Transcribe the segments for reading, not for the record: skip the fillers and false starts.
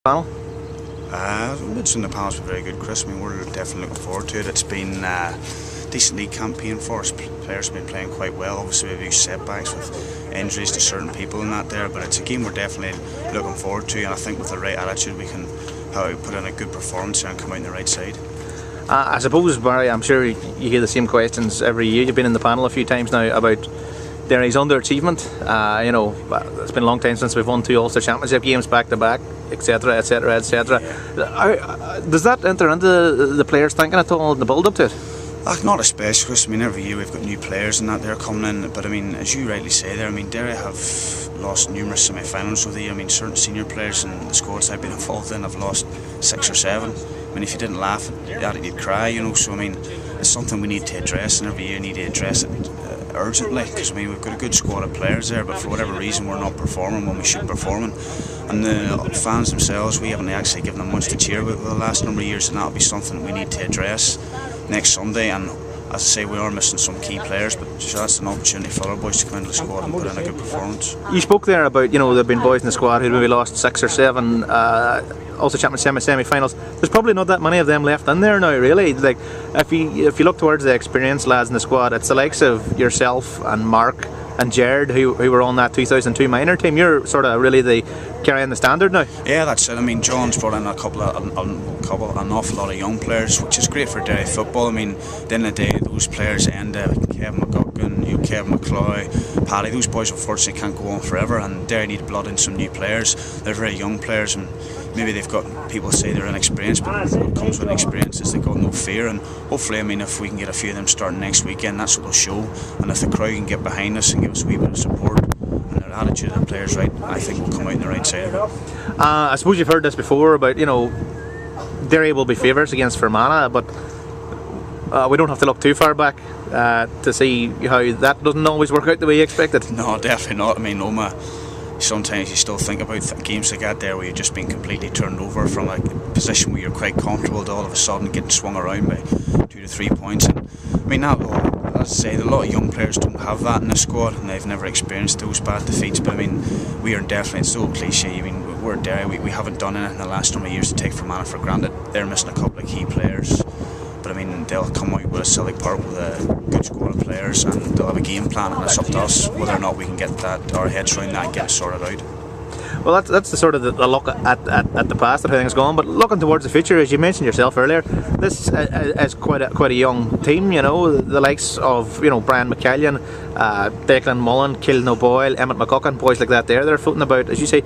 Panel? It's in the panel's been very good, Chris. I mean, we're definitely looking forward to it. It's been a decent league campaign for us. Players have been playing quite well. Obviously, we've used setbacks with injuries to certain people and that there, but it's a game we're definitely looking forward to. And I think with the right attitude, we can put in a good performance and come out on the right side. I suppose, Barry, I'm sure you hear the same questions every year. You've been in the panel a few times now about Derry's underachievement. It's been a long time since we've won 2 Ulster Championship games back to back, etc, etc, etc. Does that enter into the players' thinking at all in the build up to it? Not especially, Chris. I mean, every year we've got new players and that they're coming in. But I mean, as you rightly say there, I mean, Derry have lost numerous semi-finals over the year. I mean, certain senior players in the squads I've been involved in have lost 6 or 7. I mean, if you didn't laugh at it, you'd cry, you know. So I mean, it's something we need to address, and every year need to address it urgently, because I mean, we've got a good squad of players there, but for whatever reason we're not performing when we should be performing. And the fans themselves, we haven't actually given them much to cheer about the last number of years, and that'll be something we need to address next Sunday. And as I say, we are missing some key players, but that's an opportunity for our boys to come into the squad and put in a good performance. You spoke there about, you know, there have been boys in the squad who maybe lost 6 or 7 Ulster Championship semi-finals. There's probably not that many of them left in there now, really. Like, if you look towards the experienced lads in the squad, it's the likes of yourself and Mark and Jared who were on that 2002 minor team. You're sort of really carrying the standard now. Yeah, that's it. I mean, John's brought in an awful lot of young players, which is great for Derry football. I mean, at the end of the day, those players end Kevin McGoldrick, Kevin McCloy, Paddy, those boys unfortunately can't go on forever, and Derry need blood in some new players. They're very young players, and maybe they've got, people say they're inexperienced, but what comes with experience is they've got no fear. And hopefully, I mean, if we can get a few of them starting next weekend, that's what they'll show. And if the crowd can get behind us and give us a wee bit of support and their attitude of the players right, I think we'll come out on the right side of it. I suppose you've heard this before about, you know, Derry will be favourites against Fermanagh, but we don't have to look too far back to see how that doesn't always work out the way you expected. No, definitely not. I mean, sometimes you still think about games like that there where you've just been completely turned over from a position where you're quite comfortable to all of a sudden getting swung around by 2 to 3 points. And I mean, as I say, a lot of young players don't have that in the squad, and they've never experienced those bad defeats. But I mean, we are definitely, it's so cliche. I mean, we're Derry, we haven't done anything in the last number of years to take Fermanagh for granted. They're missing a couple of key players, but I mean, they'll come out with a Celtic Park with a good squad of players, and they'll have a game plan, and it's up to us whether or not we can get our heads around that and get it sorted out. Well, that's the sort of the look at the past, at how things gone. But looking towards the future, as you mentioned yourself earlier, this is quite a young team. You know, the likes of, you know, Brian McCallion, Declan Mullen, Kilden O'Boyle, Emmett McGuckin, boys like that. They're floating about, as you say.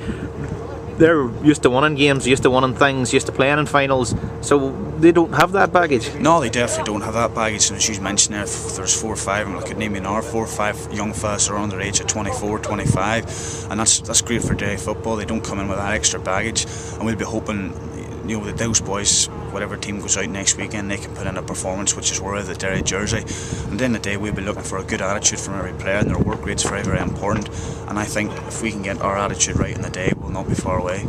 They're used to winning games, used to winning things, used to playing in finals, so they don't have that baggage. No, they definitely don't have that baggage. And as you mentioned there, if there's 4 or 5, I could name you now 4 or 5 young fellas who are under the age of 24, 25, and that's great for Derry football. They don't come in with that extra baggage, and we'll be hoping, you know, that those boys, whatever team goes out next weekend, they can put in a performance which is worthy of the Derry jersey. And at the end of the day, we'll be looking for a good attitude from every player, and their work rate's very, very important. And I think if we can get our attitude right in the day, we'll not be far away.